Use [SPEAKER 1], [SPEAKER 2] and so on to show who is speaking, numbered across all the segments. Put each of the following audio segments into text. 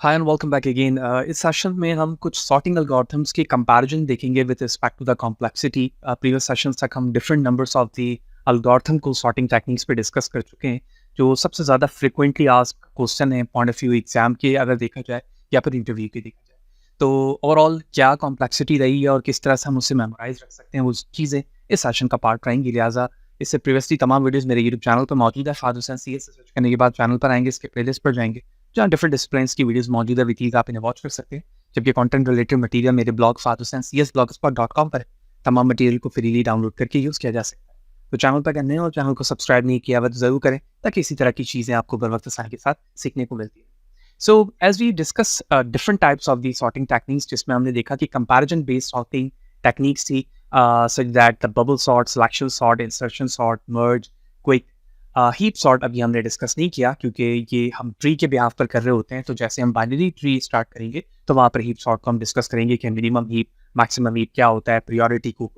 [SPEAKER 1] Hi and welcome back again. इस session में हम कुछ सॉर्टिंग एल्गोरिथम्स की कंपैरिजन देखेंगे with respect to the complexity. Previous sessions तक हम different numbers of the algorithm को सॉर्टिंग टेक्निक्स पे डिस्कस कर चुके हैं। जो सबसे ज़्यादा फ्रिक्वेंटली आस्क्ड क्वेश्चन है पॉइंट ऑफ व्यू एग्जाम के अगर देखा जाए या फिर इंटरव्यू के देखा जाए, तो ओवरऑल क्या कॉम्प्लेक्सिटी रही है और किस तरह से हम उसे मेमोराइज रख सकते हैं, वो चीज़ें इस सेशन का पार्ट रहेंगी। लिहाजा इससे प्रीवियसली तमाम वीडियोस मेरे यूट्यूब चैनल पर मौजूद है। फहद हुसैन CS से सर्च करने के बाद चैनल पर आएंगे, इसके प्लेलिस्ट पर जाएंगे जहाँ डिफरेंट डिसिप्लिन्स की वीडियोस मौजूद है, विकीज आप इन्हें वॉच कर सकते हैं। जबकि कंटेंट रिलेटेड मटेरियल मेरे ब्लॉग fahadhussain.cs.blogspot.com पर है। तमाम मटेरियल को फ्रीली डाउनलोड करके यूज़ किया जा सकता है। तो चैनल पर करने और चैनल को सब्सक्राइब नहीं किया हुआ तो ज़रूर करें, ताकि इसी तरह की चीज़ें आपको बर वक्त आसानी के साथ सीखने को मिलती है। So as we discuss different types of the sorting techniques, जिसमें हमने देखा कि कंपैरिजन बेस्ड सॉर्टिंग टेक्निक्स थी, such that the bubble sort, selection sort, insertion sort, merge, quick, heap sort अभी हमने डिस्कस नहीं किया क्योंकि ये हम ट्री के बिहाफ पर कर रहे होते हैं। तो जैसे हम बाइनरी ट्री स्टार्ट करेंगे तो वहाँ पर हीप सॉर्ट को हम डिस्कस करेंगे कि मिनिमम हीप, मैक्सिमम हीप क्या होता है, प्रायोरिटी को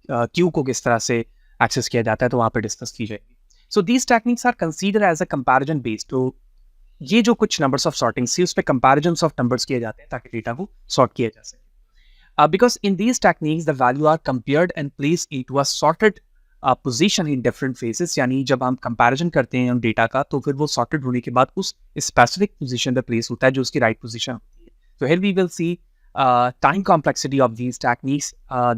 [SPEAKER 1] क्यू को किस तरह से एक्सेस किया जाता है, तो वहाँ पर डिस्कस की जाएगी। So these techniques are consider as a comparison based. तो ये जो कुछ नंबर्स ऑफ सॉर्टिंग थी उस पर कंपैरिजन ऑफ नंबर्स किए जाते हैं ताकि डेटा को सॉर्ट किया जा सके। Because in these techniques the value are compared and placed into a sorted position in different phases। यानी जब हम कंपैरिजन करते हैं डेटा का तो फिर वो सॉर्टेड होने के बाद उस स्पेसिफिक पोजीशन पे प्लेस होता है जो उसकी राइट पोजीशन होती है। तो here we will see time complexity of these techniques।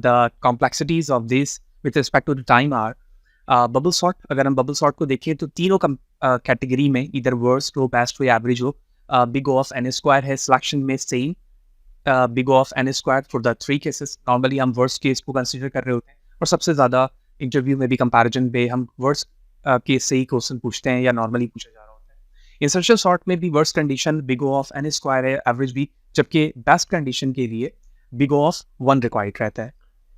[SPEAKER 1] The complexities of this with respect to the time are bubble sort। अगर हम bubble sort को देखें तो तीनों कैटेगरी में इधर वर्स्ट हो, बेस्ट हो या एवरेज हो। big O of n square है, सिलेक्शन में same big O of n squared for the three cases। Normally हम वर्स्ट केस को कंसीडर कर रहे होते हैं और सबसे ज़्यादा इंटरव्यू में भी कंपैरिजन पे हम वर्स्ट केस से ही क्वेश्चन पूछते हैं या नॉर्मली पूछा जा रहा होता है। इंसर्शन सॉर्ट में भी worst condition big O of n square है, एवरेज भी, जबकि बेस्ट कंडीशन के लिए big O of 1 रिक्वायर्ड रहता है।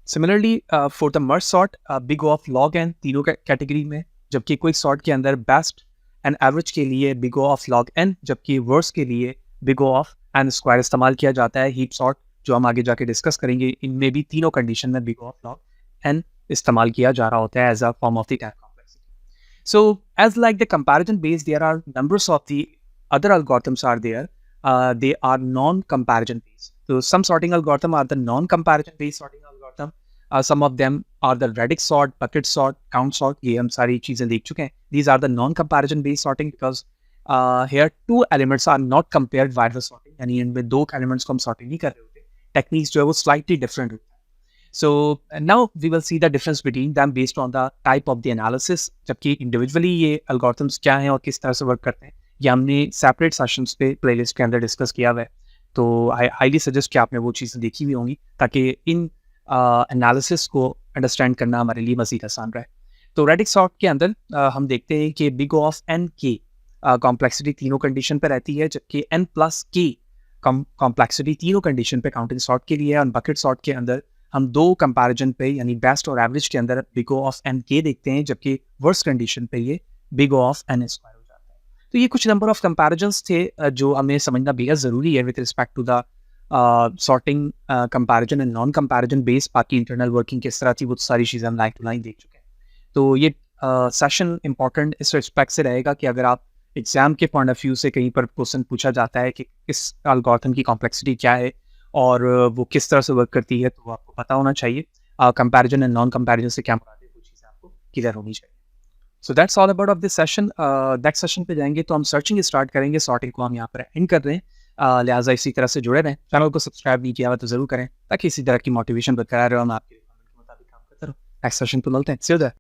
[SPEAKER 1] Similarly for the merge sort big O of log n तीनों कैटेगरी में, जबकि क्विक सॉर्ट के अंदर बेस्ट एंड एवरेज के लिए big O of log n, जबकि वर्स्ट के लिए big O of n square इस्तेमाल किया जाता है। हीप सॉर्ट जो हम आगे जाके डिस्कस करेंगे, इनमें भी तीनों कंडीशन में big O of log n इस्तेमाल किया जा रहा होता है as a form of the time complexity. So as like the comparison base there are numbers of the other algorithms are there, they are non-comparison based। So some sorting algorithm are the non-comparison based sorting algorithm। Some of them are the Radix sort, bucket sort, count sort। ये हम सारी चीजें देख चुके हैं। These are the non-comparison based sorting because here two elements are not compared via the sorting। यानी इनमें दो एलिमेंट्स को हम सॉर्टिंग नहीं कर रहे होते। टेक्निक्स जो है वो स्लाइटली डिफरेंट होता है। So now we will see the difference between them based on the type of the analysis. जबकि इंडिविजुअली ये एल्गोरिथम्स क्या हैं और किस तरह से वर्क करते हैं, ये हमने सेपरेट सेशंस पे प्लेलिस्ट के अंदर डिस्कस किया हुआ है। तो आई हाईली सजेस्ट कि आपने वो चीज़ें देखी हुई होंगी ताकि इन एनालिसिस को अंडरस्टैंड करना हमारे लिए मज़ीद आसान रहे। तो रेडिक्स सॉर्ट के अंदर हम देखते हैं कि big O of n k complexity तीनों कंडीशन पे रहती है, जबकि n प्लस k कॉम्प्लेक्सिटी तीनों कंडीशन पे काउंटिंग सॉर्ट के लिए है। और बकेट सॉर्ट के अंदर हम दो कंपैरिजन पे यानी बेस्ट और एवरेज के अंदर big O of n k देखते हैं, जबकि वर्स्ट कंडीशन पे ये big O of n square हो जाता है। तो ये कुछ नंबर ऑफ कंपैरिजन्स थे जो हमें समझना बेहद ज़रूरी है with respect to the sorting comparison and non comparison base. बाकी इंटरनल वर्किंग किस तरह थी वो सारी चीज़ें हम लाइन टू लाइन देख चुके हैं। तो ये सेशन इंपॉर्टेंट इस रिस्पेक्ट से रहेगा कि अगर आप एग्जाम के पॉइंट ऑफ व्यू से कहीं पर क्वेश्चन पूछा जाता है कि इस एल्गोरिथम की कॉम्प्लेक्सिटी क्या है और वो किस तरह से वर्क करती है, तो आपको पता होना चाहिए। कंपैरिजन एंड नॉन कंपैरिजन से क्या मुराद है, वो चीज़ें आपको क्लियर होनी चाहिए। So that's all about of this session. Next session पे जाएंगे तो हम सर्चिंग स्टार्ट करेंगे। सॉर्टिंग को हम यहाँ पर एंड कर रहे हैं। लिहाजा इसी तरह से जुड़े रहें। चैनल को सब्सक्राइब नहीं किया हुआ तो ज़रूर करें ताकि इसी तरह की मोटिवेशन बरकरार रहे। हम आपके मुताबिक काम करते रहो। नेक्स्ट सेशन पे मिलते हैं। सी यू देयर।